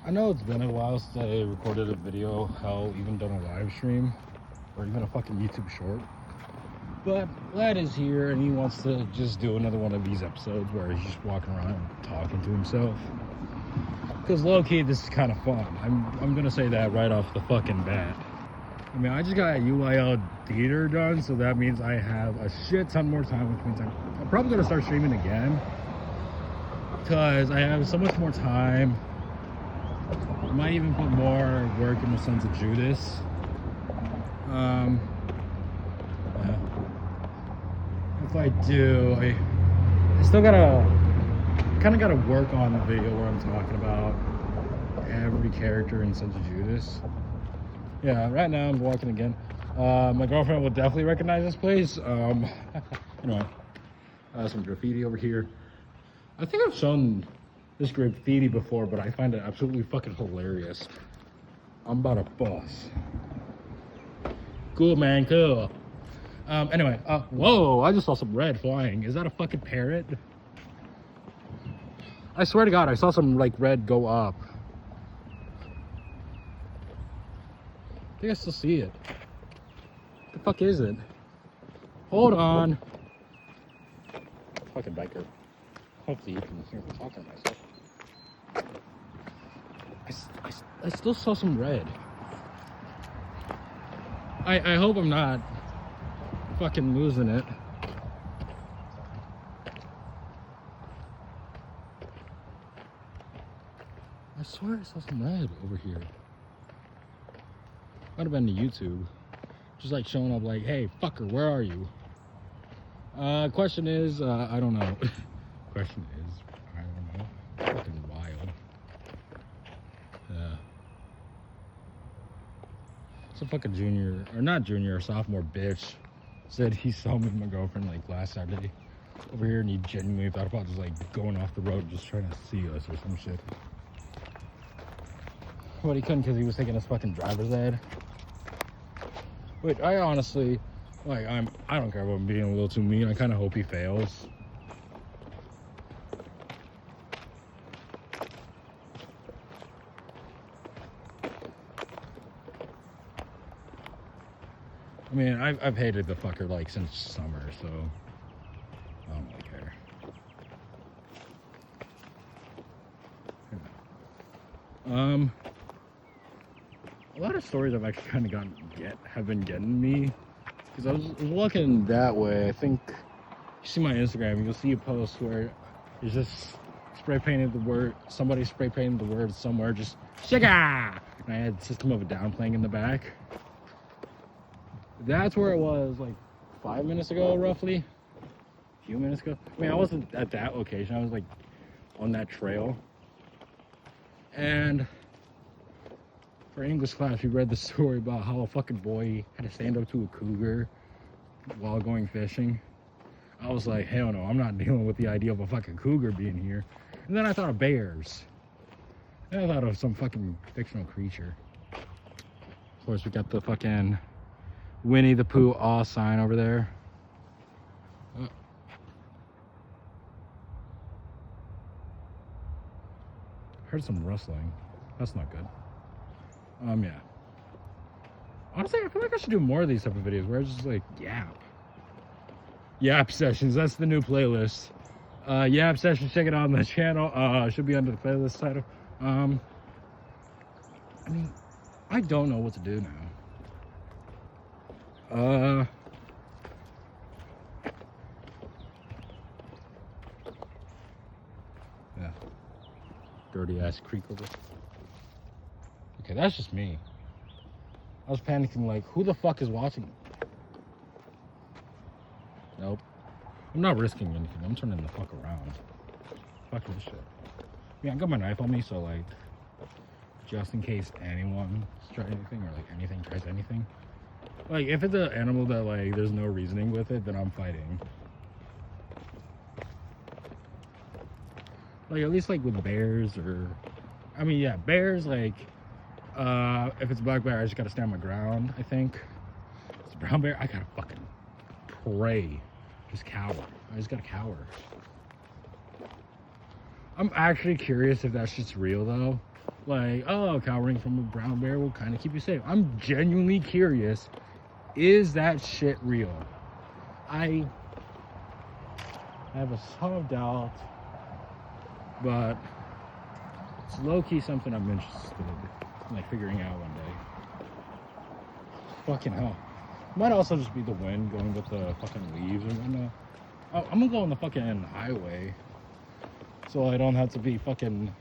I know it's been a while since I recorded a video, hell, even done a live stream, or even a fucking YouTube short. But Lad is here and he wants to just do another one of these episodes where he's just walking around talking to himself. Because low-key, this is kind of fun. I'm gonna say that right off the fucking bat. I mean, I just got UIL theater done, so that means I have a shit ton more time, which means I'm probably gonna start streaming again. Because I have so much more time. I might even put more work into Sons of Judas. Yeah. If I do, I still kind of gotta work on the video where I'm talking about every character in Sons of Judas. Yeah, right now I'm walking again. My girlfriend will definitely recognize this place. Anyway, some graffiti over here. I think I've shown this graffiti before, but I find it absolutely fucking hilarious. I'm about a boss. Cool, man, cool. Anyway, whoa, I just saw some red flying. Is that a fucking parrot? I swear to God, I saw some, like, red go up. I think I still see it. What the fuck is it? Hold on. Fucking biker. Hopefully you can hear me talking to myself. I still saw some red. I hope I'm not fucking losing it. I swear I saw some red over here. Might have been to YouTube. Just like showing up like, hey, fucker, where are you? Question is, I don't know. Question is, I don't know. Fucking wild. Yeah. Some fucking junior, or not junior, or sophomore bitch said he saw me and my girlfriend like last Saturday over here, and he genuinely thought about just like going off the road, just trying to see us or some shit. But he couldn't because he was taking his fucking driver's ed. Which I honestly, like, I don't care about him being a little too mean. I kind of hope he fails. I mean, I've hated the fucker like since summer, so I don't really care. A lot of stories I've actually kind of have been getting me, because I was looking that way. I think you see my Instagram, you'll see a post where it's just somebody spray painted the word somewhere, just Sugar, and I had System of a Down playing in the back. That's where it was like 5 minutes ago, roughly. A few minutes ago. I mean, I wasn't at that location. I was like on that trail. And for English class, we read the story about how a fucking boy had to stand up to a cougar while going fishing. I was like, hell no, I'm not dealing with the idea of a fucking cougar being here. And then I thought of bears. Then I thought of some fucking fictional creature. Of course, we got the fucking Winnie the Pooh awe sign over there. Heard some rustling. That's not good. Yeah. Honestly, I feel like I should do more of these type of videos where I just like Yap sessions. That's the new playlist. Yap sessions. Check it out on the channel. Should be under the playlist title. I mean, I don't know what to do now. Yeah. Dirty ass creek over. Okay, that's just me. I was panicking like, who the fuck is watching? Nope. I'm not risking anything. I'm turning the fuck around. Fuck this shit. Yeah, I got my knife on me, so like, just in case anyone tries anything or like anything tries anything. Like, if it's an animal that like there's no reasoning with it, then I'm fighting. Like, at least like with bears or, I mean, yeah, bears, like, if it's a black bear, I just gotta stand my ground, I think. If it's a brown bear, I gotta fucking pray. Just cower. I just gotta cower. I'm actually curious if that shit's real though. Like, oh, cowering from a brown bear will kind of keep you safe. I'm genuinely curious, is that shit real? I have a ton of doubt, but it's low-key something I'm interested in, like, figuring out one day. Fucking hell. Might also just be the wind going with the fucking leaves and whatnot. Oh, I'm gonna go on the fucking highway, so I don't have to be fucking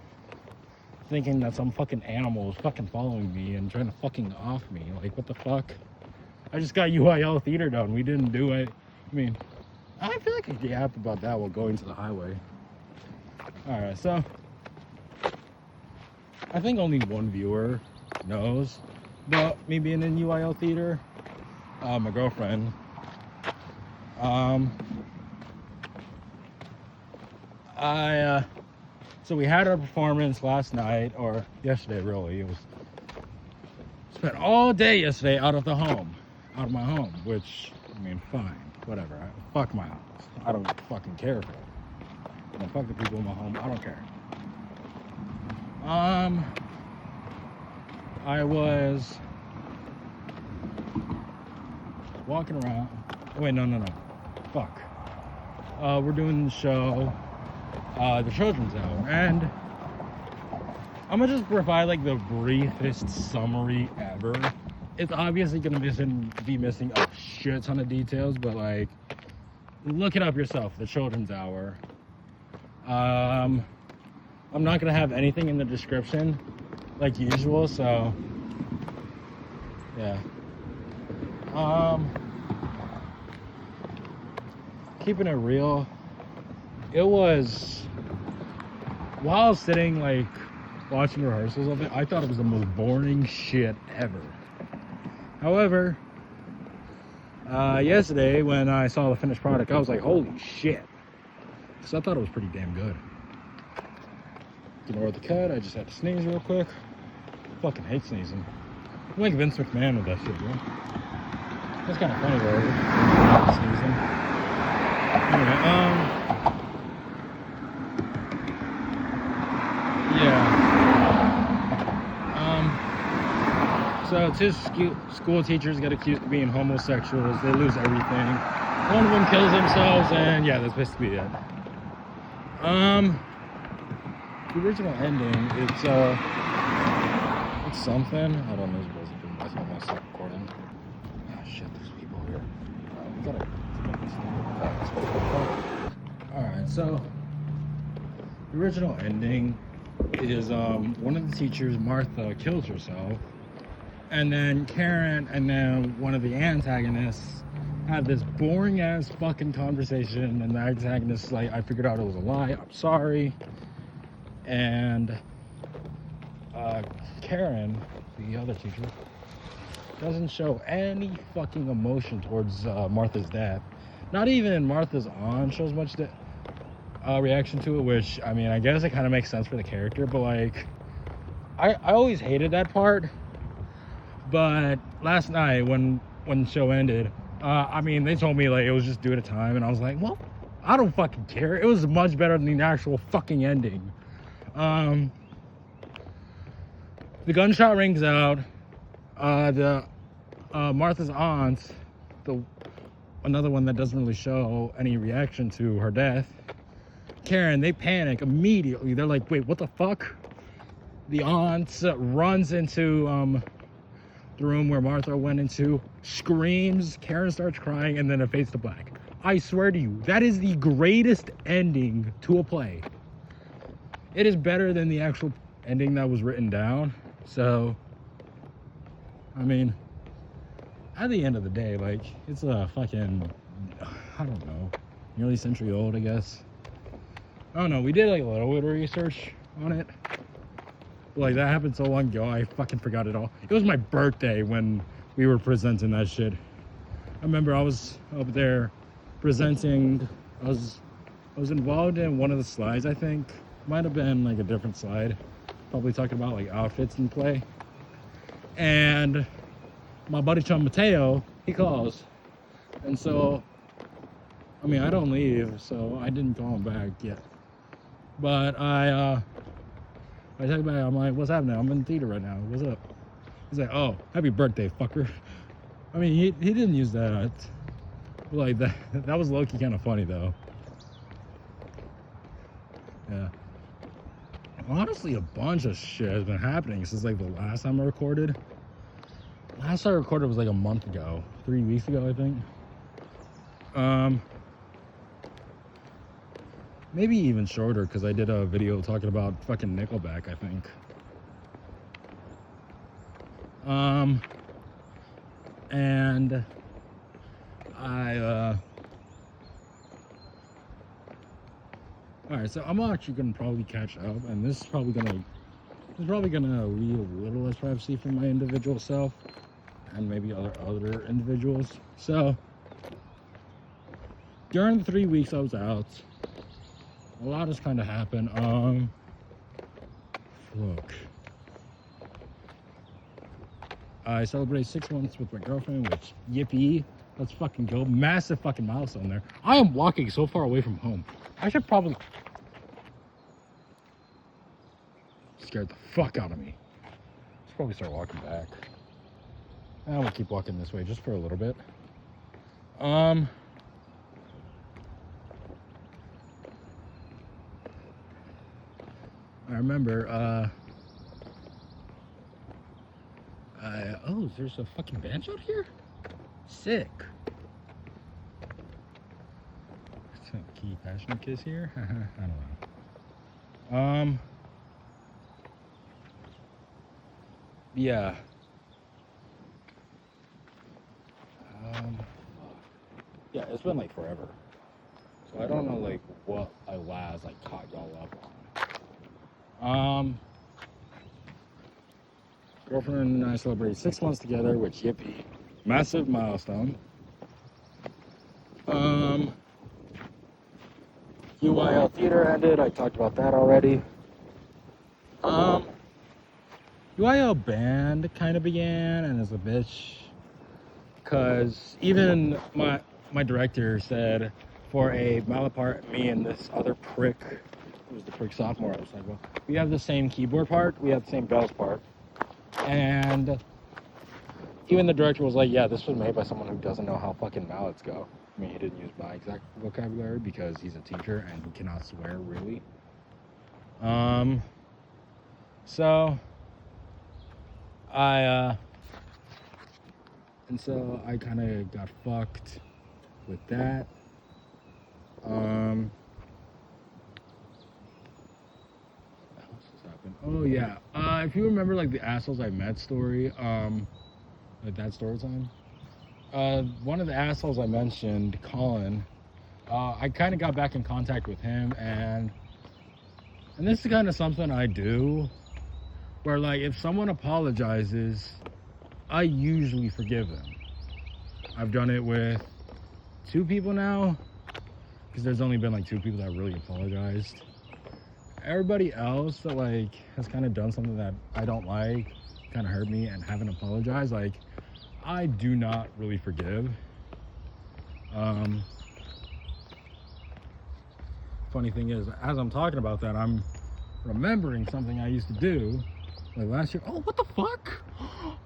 thinking that some fucking animal is fucking following me and trying to fucking off me. Like, what the fuck? I just got UIL theater done. We didn't do it. I mean, I feel like I could yap about that while going to the highway. Alright, so I think only one viewer knows about me being in UIL theater. My girlfriend. So we had our performance last night, or yesterday really. It was spent all day yesterday out of my home, which, I mean, fine, whatever. Fuck my house. I don't fucking care for it. Fuck the people in my home. I don't care. I was walking around. Wait, no. Fuck. We're doing the show, the Children's Hour, and I'm gonna just provide like the briefest summary ever. It's obviously gonna be missing a shit ton of details, but like, look it up yourself. The Children's Hour. I'm not gonna have anything in the description, like usual. So, yeah. Keeping it real, it was, while sitting like watching rehearsals of it, I thought it was the most boring shit ever. However, yesterday when I saw the finished product, I was like, holy shit. So I thought it was pretty damn good. Ignore the cut, I just had to sneeze real quick. Fucking hate sneezing. I'm like Vince McMahon with that shit, bro. That's kind of funny, though. Sneezing. Anyway, so two school teachers get accused of being homosexuals. They lose everything. One of them kills themselves, and yeah, that's basically it. The original ending, it's something. I don't know. I thought I stopped recording. Ah, shit, there's people here. We gotta make this thing. Alright, so the original ending is one of the teachers, Martha, kills herself, and then Karen and then one of the antagonists have this boring ass fucking conversation, and the antagonist's like, I figured out it was a lie, I'm sorry. And Karen, the other teacher, doesn't show any fucking emotion towards Martha's death. Not even Martha's aunt shows much reaction to it, which, I mean, I guess it kind of makes sense for the character, but like, I always hated that part. But last night when the show ended, I mean, they told me like it was just due to time, and I was like, well, I don't fucking care. It was much better than the actual fucking ending. The gunshot rings out. Martha's aunt, another one that doesn't really show any reaction to her death, Karen, they panic immediately. They're like, wait, what the fuck? The aunt runs into the room where Martha went into, screams, Karen starts crying, and then it fades to black. I swear to you, that is the greatest ending to a play. It is better than the actual ending that was written down. So, I mean, at the end of the day, like, it's a fucking, I don't know, nearly century old, I guess. I don't know, we did like a little bit of research on it. But, like, that happened so long ago, I fucking forgot it all. It was my birthday when we were presenting that shit. I remember I was up there presenting, I was involved in one of the slides, I think. Might have been like a different slide. Probably talking about like outfits in play. And my buddy Chum Mateo, he calls. And so, I mean, I don't leave, so I didn't call him back yet. But I I text back, I'm like, what's happening? I'm in the theater right now. What's up? He's like, oh, happy birthday, fucker. I mean, he didn't use that. Like, that was low-key kind of funny, though. Yeah. Honestly, a bunch of shit has been happening since, like, the last time I recorded. Last time I recorded was, like, a month ago. 3 weeks ago, I think. Maybe even shorter, because I did a video talking about fucking Nickelback, I think. And alright, so I'm actually gonna probably catch up, and this is probably gonna leave a little less privacy from my individual self and maybe other individuals. So during the 3 weeks I was out, a lot has kind of happened. Look, I celebrated 6 months with my girlfriend, which, yippee, let's fucking go. Massive fucking milestone there. I am walking so far away from home. I should probably... Scared the fuck out of me. Should probably start walking back. I will keep walking this way just for a little bit. I remember, oh, there's a fucking bench out here? Sick. Some key passion kiss here? I don't know. Yeah. Yeah, it's been like forever. So I don't know like what I last like caught y'all up on. Girlfriend and I celebrated 6 months together, which yippee. Massive milestone. UIL theater ended, I talked about that already. UIL band kind of began and is a bitch. Cause even my director said for a Malapart, me and this other prick, who was the prick sophomore, I was like, well, we have the same keyboard part, we have the same bells part. And even the director was like, yeah, this was made by someone who doesn't know how fucking mallets go. I mean, he didn't use my exact vocabulary because he's a teacher and he cannot swear, really. So I kind of got fucked with that. What else has happened? Oh yeah. If you remember like the assholes I met story, like that story time. One of the assholes I mentioned, Colin, I kind of got back in contact with him, and this is kind of something I do, where like if someone apologizes, I usually forgive them. I've done it with 2 people now, because there's only been like 2 people that really apologized. Everybody else that like has kind of done something that I don't like, kind of hurt me and haven't apologized, like I do not really forgive. Funny thing is, as I'm talking about that, I'm remembering something I used to do like last year. Oh, what the fuck?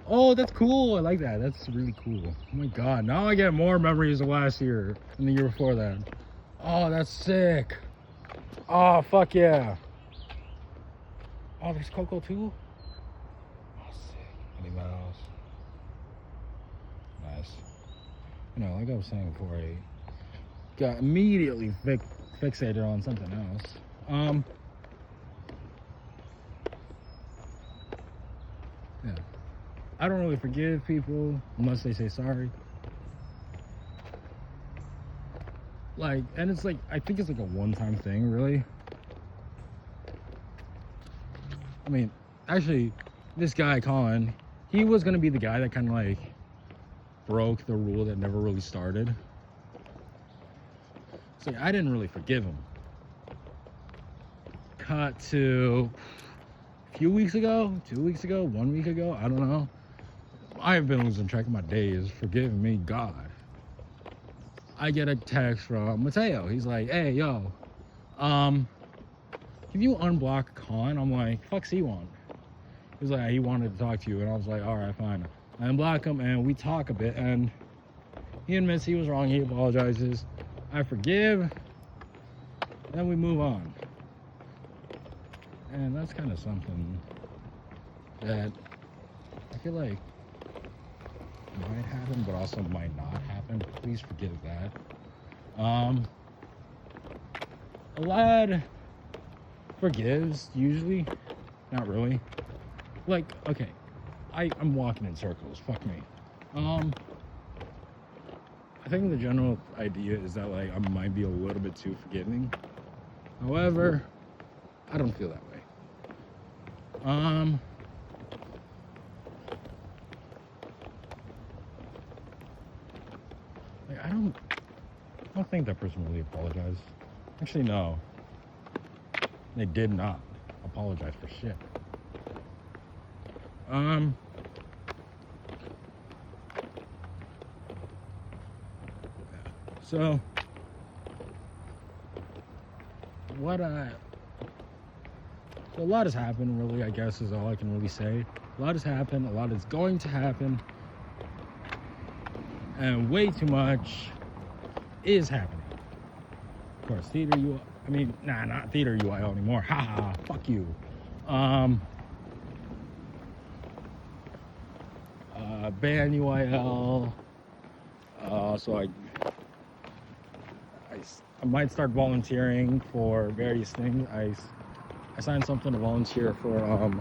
Oh, that's cool. I like that. That's really cool. Oh my god, now I get more memories of last year than the year before that. Oh, that's sick. Oh, fuck yeah. Oh, there's Coco too? Oh, sick. Minnie Mouse. Nice. You know, like I was saying before, I got immediately fixated on something else. Yeah. I don't really forgive people unless they say sorry. Like, and it's like, I think it's like a one-time thing, really. I mean, actually, this guy, Colin, he was gonna be the guy that kind of like broke the rule that never really started. So I didn't really forgive him. Cut to a few weeks ago, 2 weeks ago, 1 week ago, I don't know. I've been losing track of my days, forgive me, God. I get a text from Mateo. He's like, hey, yo, if you unblock Khan, I'm like, fuck's he want? He was like, he wanted to talk to you, and I was like, all right, fine. I unblock him, and we talk a bit, and he admits he was wrong. He apologizes. I forgive. Then we move on. And that's kind of something that I feel like might happen, but also might not happen. Please forgive that. A lad forgives, usually. Not really. Like, okay, I'm walking in circles. Fuck me. I think the general idea is that, like, I might be a little bit too forgiving. However, I don't feel that way. Like, I don't think that person really apologized. Actually, no. They did not apologize for shit. So a lot has happened, really, I guess is all I can really say. A lot has happened, a lot is going to happen, and way too much is happening. Of course, not Theater UIL anymore. Haha, fuck you. Band UIL. So I might start volunteering for various things. I signed something to volunteer for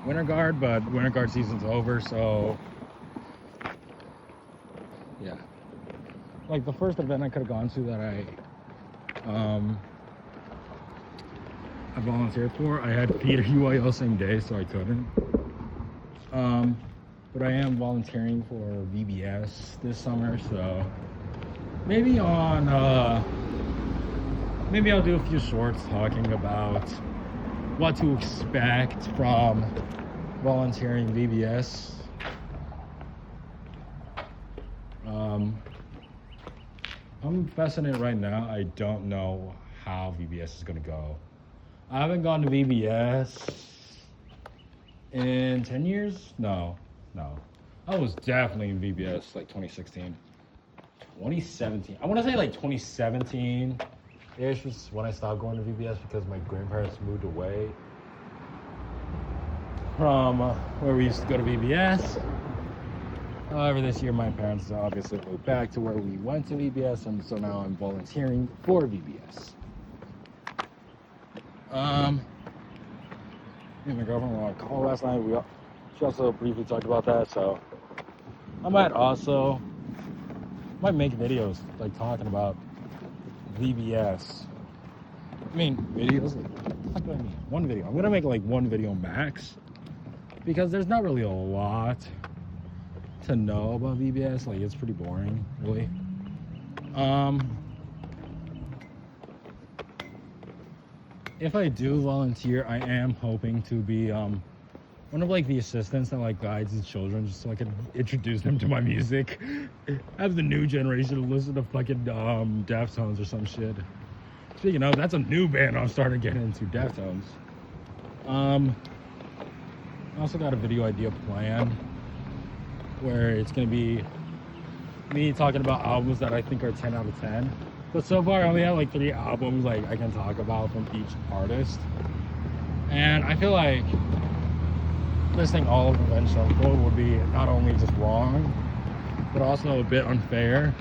Winter Guard, but Winter Guard season's over, so yeah. Like the first event I could have gone to that I volunteered for, I had Theater UIL same day, so I couldn't. But I am volunteering for VBS this summer, so maybe I'll do a few shorts talking about what to expect from volunteering VBS. I'm confessing it right now, I don't know how VBS is gonna go. I haven't gone to VBS in 10 years? No. I was definitely in VBS like 2016. 2017. I want to say like 2017-ish was when I stopped going to VBS because my grandparents moved away from where we used to go to VBS. However, this year my parents obviously moved back to where we went to VBS, and so now I'm volunteering for VBS. Me and my girlfriend were on a call last night. She also briefly talked about that, so I might make videos like talking about VBS. I mean, videos. What do I mean? One video. I'm gonna make like one video max because there's not really a lot to know about VBS. Like, it's pretty boring, really. If I do volunteer, I am hoping to be one of like the assistants that like guides the children, just so I can introduce them to my music. Have the new generation listen to fucking Deftones or some shit. Speaking of, that's a new band I'm starting to get into, Deftones. I also got a video idea planned where it's gonna be me talking about albums that I think are 10 out of 10. But so far I only have like 3 albums like I can talk about from each artist. And I feel like listing all of Avenged Sevenfold would be not only just wrong, but also a bit unfair,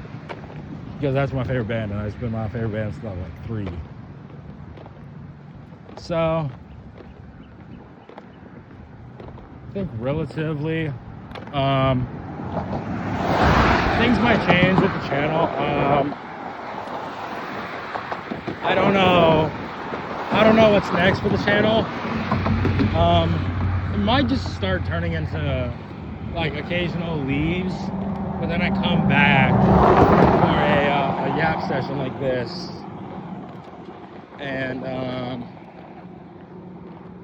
because that's my favorite band, and it's been my favorite band since I was like 3. So I think relatively things might change with the channel. I don't know what's next for the channel. It might just start turning into like occasional leaves, but then I come back for a yap session like this, and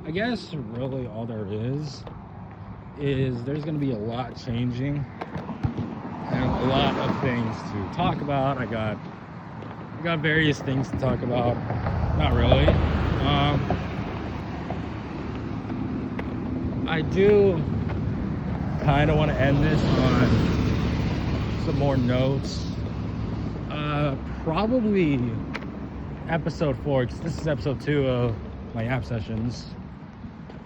I guess really all there is there's going to be a lot changing and a lot of things to talk about. I got various things to talk about. Not really. I do kind of want to end this on some more notes. Probably episode 4, because this is episode 2 of my app sessions.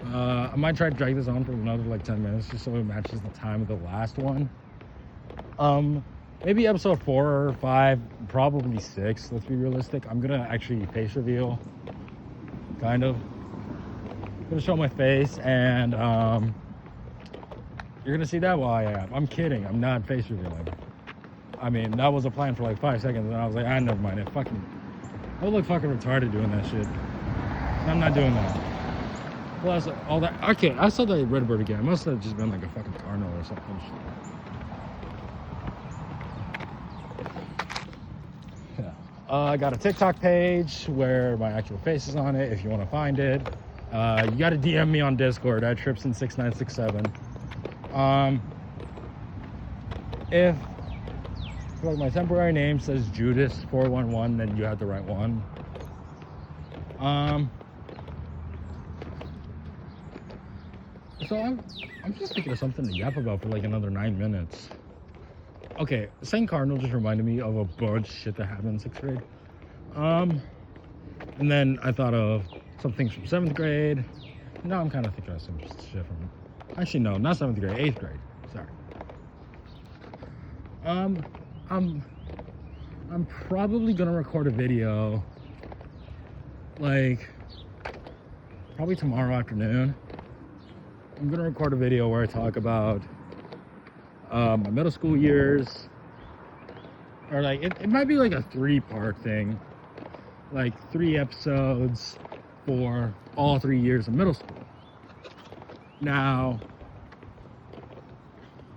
I might try to drag this on for another like 10 minutes just so it matches the time of the last one. Maybe episode 4 or 5, probably 6, let's be realistic. I'm gonna actually face reveal, kind of. I'm gonna show my face, and you're gonna see that while I am. I'm kidding, I'm not face revealing. I mean, that was a plan for like 5 seconds, and I was like, never mind it. I would look fucking retarded doing that shit. I'm not doing that. Plus, all that. Okay, I saw the Redbird again. It must have just been like a fucking Cardinal or something. Yeah. I got a TikTok page where my actual face is on it if you want to find it. You got to DM me on Discord at Tripson6967. If like my temporary name says Judas411, then you have the right one. So I'm just thinking of something to yap about for like another 9 minutes. Okay, St. Cardinal just reminded me of a bunch of shit that happened in 6th grade. And then I thought of some things from 7th grade. Now I'm kind of thinking of some shit from... Actually, no, not 7th grade, 8th grade. Sorry. I'm probably gonna record a video, like, probably tomorrow afternoon. I'm gonna record a video where I talk about my middle school years, or like it might be like a 3-part thing, like 3 episodes for all 3 years of middle school. Now,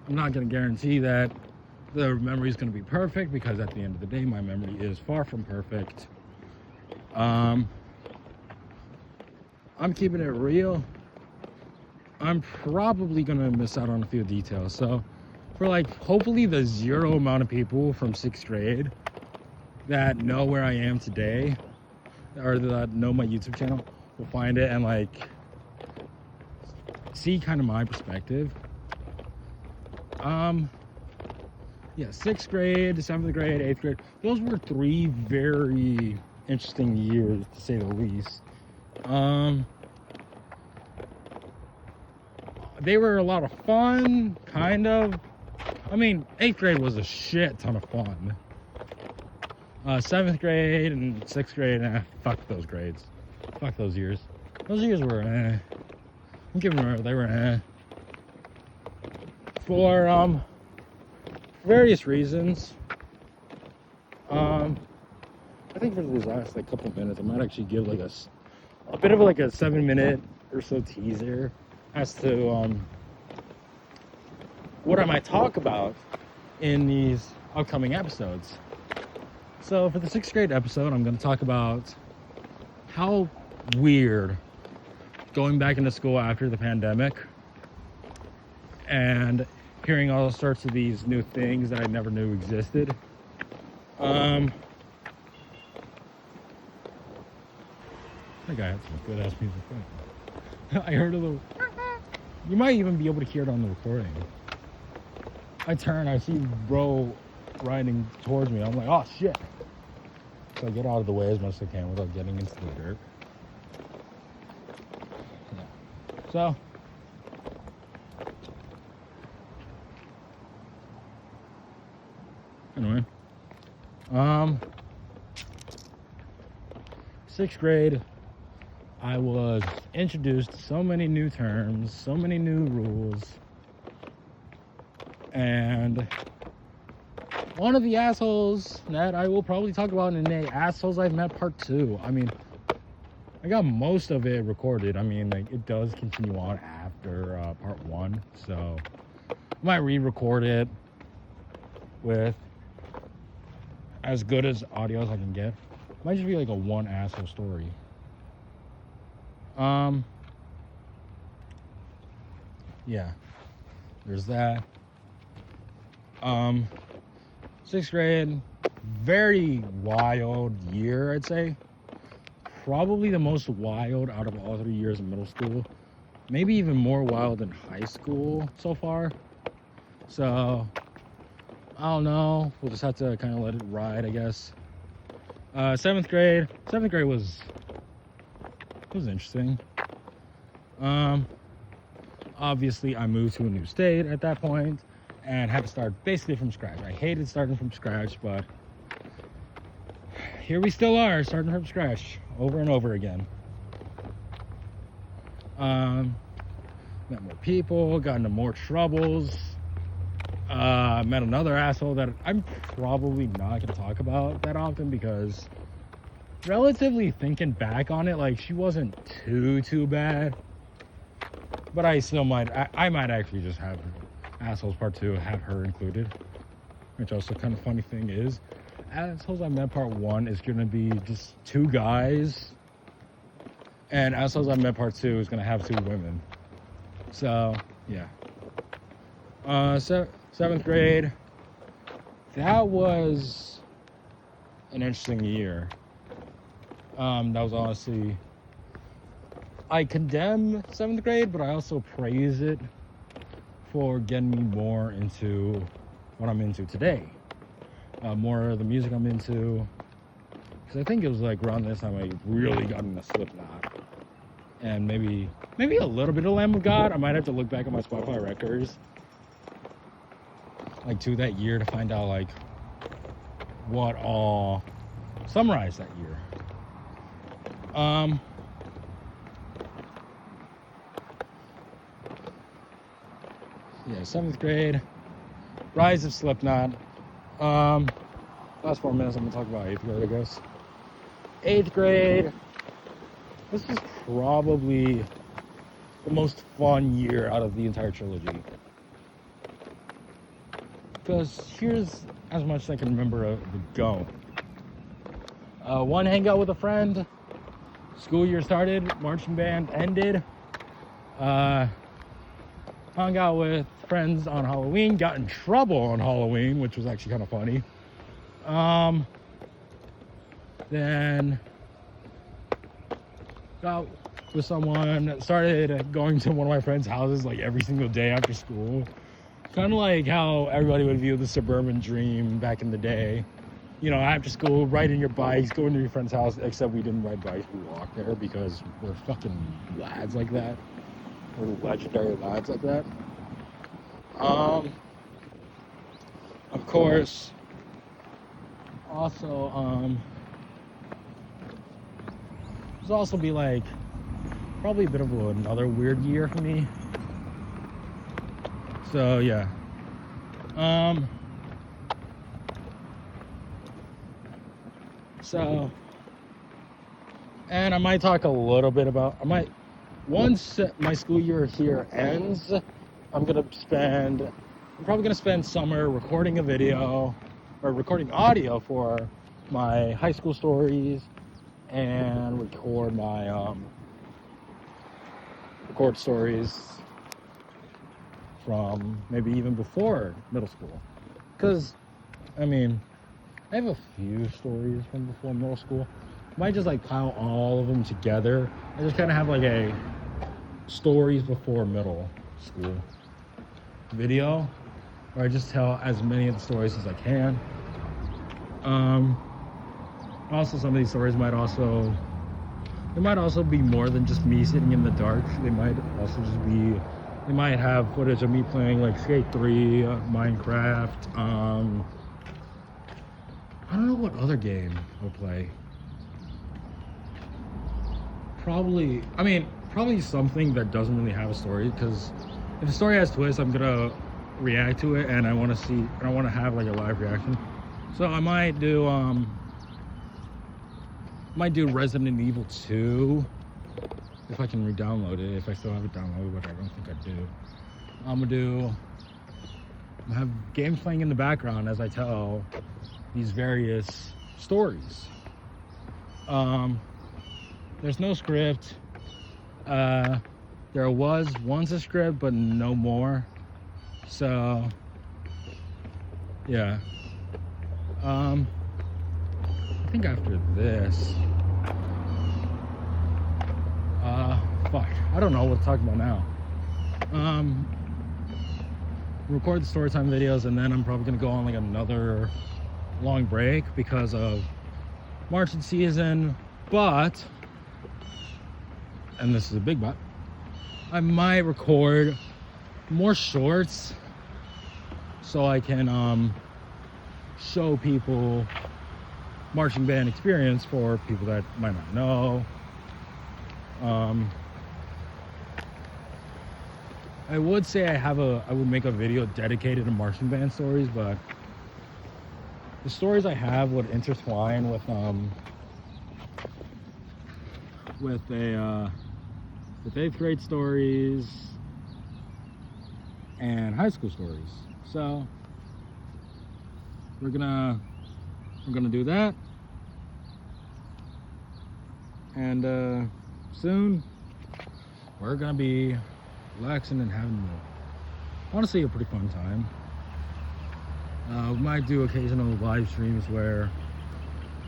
I'm not gonna guarantee that the memory is gonna be perfect, because at the end of the day, my memory is far from perfect. I'm keeping it real. I'm probably gonna miss out on a few details. So for like hopefully the 0 amount of people from 6th grade that know where I am today, or that know my YouTube channel, will find it and like see kind of my perspective. Yeah, 6th grade, 7th grade, 8th grade, those were 3 very interesting years, to say the least. They were a lot of fun, kind of. I mean, 8th grade was a shit ton of fun. 7th grade and 6th grade, fuck those grades. Fuck those years. Those years were, I'm giving them, they were, For, various reasons. I think for these last, like, couple minutes, I might actually give, like, a bit of, like, a 7-minute or so teaser as to what I might talk about in these upcoming episodes. So for the 6th grade episode, I'm going to talk about how weird going back into school after the pandemic and hearing all sorts of these new things that I never knew existed. That guy had some good ass music. I heard a little. You might even be able to hear it on the recording. I turn, I see bro riding towards me. I'm like, oh shit. So I get out of the way as much as I can without getting into the dirt. Yeah. So, anyway, 6th grade, I was introduced to so many new terms, so many new rules, and one of the assholes that I will probably talk about in the Assholes I've Met Part 2. I mean, I got most of it recorded. I mean, like, it does continue on after Part 1, so I might re-record it with as good as audio as I can get. Might just be like a one asshole story. Yeah, there's that. 6th grade, very wild year, I'd say. probably the most wild out of all 3 years of middle school. Maybe even more wild than high school so far. So, I don't know. We'll just have to kind of let it ride, I guess. 7th grade. 7th grade was interesting. Obviously, I moved to a new state at that point and had to start basically from scratch. I hated starting from scratch, but here we still are, starting from scratch over and over again. Met more people, got into more troubles. Met another asshole that I'm probably not gonna talk about that often because, relatively thinking back on it, like, she wasn't too bad. But I still might, I might actually just have Assholes Part 2, have her included. Which also kind of funny thing is, Assholes I Met Part 1 is going to be just 2 guys. And Assholes I Met Part 2 is going to have 2 women. So, yeah. 7th grade. That was an interesting year. That was honestly... I condemn 7th grade, but I also praise it for getting me more into what I'm into today. More of the music I'm into. Because I think it was like around this time I really got into Slipknot. And maybe a little bit of Lamb of God. I might have to look back at my Spotify records, like, to that year to find out, like, what all summarized that year. Yeah, 7th grade, rise of Slipknot. Last 4 minutes, I'm gonna talk about 8th grade, I guess. 8th grade, this is probably the most fun year out of the entire trilogy. Because here's as much as I can remember of the going. 1, hangout with a friend. School year started, marching band ended. Hung out with friends on Halloween, got in trouble on Halloween, which was actually kind of funny. Then got with someone, started going to one of my friends' houses like every single day after school. Kind of like how everybody would view the suburban dream back in the day. You know, after school, riding your bikes, going to your friend's house, except we didn't ride bikes, we walked there because we're fucking lads like that. We're legendary lads like that. Of course, also, this will also be like probably a bit of another weird year for me. So yeah. So, and I might talk a little bit about, once my school year here ends, I'm probably gonna spend summer recording a video or recording audio for my high school stories and record my record stories from maybe even before middle school. Because, I mean, I have a few stories from before middle school. I might just like pile all of them together. I just kind of have like a stories before middle school video where I just tell as many of the stories as I can. Also, some of these stories might also be more than just me sitting in the dark. They might also just be, they might have footage of me playing like Skate 3, Minecraft. I don't know what other game I'll play. Probably something that doesn't really have a story, because if the story has twists, I'm gonna react to it, and I want to have like a live reaction. So I might do Resident Evil 2 if I can re-download it, if I still have it downloaded, which I don't think I do. I'm gonna have games playing in the background as I tell these various stories. There's no script. There was once a script, but no more. So, yeah. I think after this, Fuck. I don't know what to talk about now. Record the story time videos, and then I'm probably gonna go on like another long break because of marching season. But, and this is a big but, I might record more shorts so I can show people marching band experience for people that might not know. I would say I would make a video dedicated to marching band stories, but the stories I have would intertwine with 8th grade stories and high school stories. So we're gonna do that, and soon we're gonna be relaxing and having honestly a pretty fun time. We might do occasional live streams where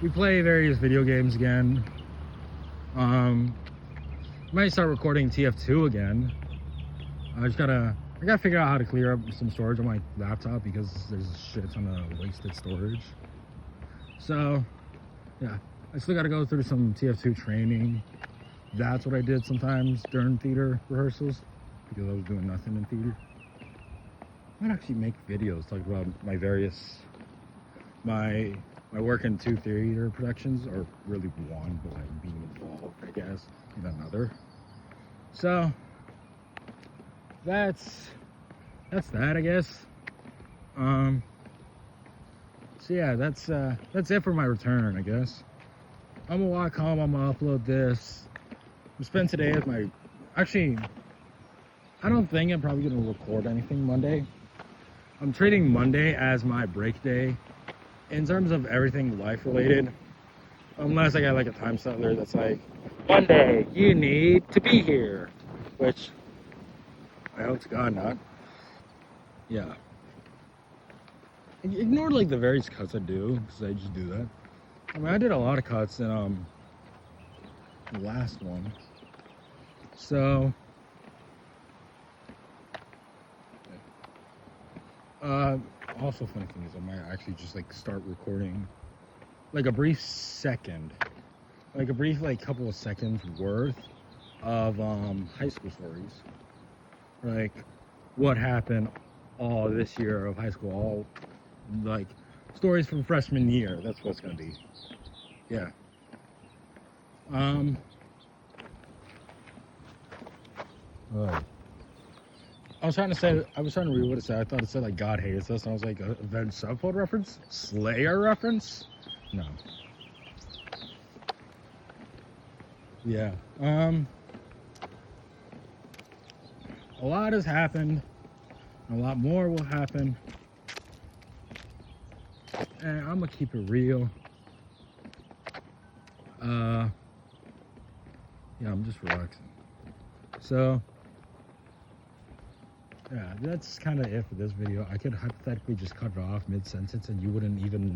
we play various video games again. Might start recording TF2 again. I gotta figure out how to clear up some storage on my laptop because there's a shit ton of wasted storage. So yeah, I still gotta go through some TF2 training. That's what I did sometimes during theater rehearsals because I was doing nothing in theater. I might actually make videos talking about my work in 2 theater productions, or really one, but like being involved, I guess, in another. So that's that, I guess. So yeah, that's it for my return, I guess. I'm gonna walk home. I'm gonna upload this. I'm spend today as my. Actually, I don't think I'm probably gonna record anything Monday. I'm treating Monday as my break day in terms of everything life related, unless I got like a time settler that's like, Monday you need to be here, which I hope to God not. Yeah. Ignore like the various cuts I do, because I just do that. I mean, I did a lot of cuts in the last one. So also funny thing is I might actually just like start recording like a brief like couple of seconds worth of high school stories, like what happened all this year of high school, all like stories from freshman year. That's what it's gonna be. Yeah. I was trying to read what it said. I thought it said like God hates us, and I was like, Avenged Sevenfold reference? Slayer reference? No. Yeah. A lot has happened. A lot more will happen. And I'm gonna keep it real. Yeah, I'm just relaxing. So yeah, that's kind of it for this video. I could hypothetically just cut it off mid-sentence and you wouldn't even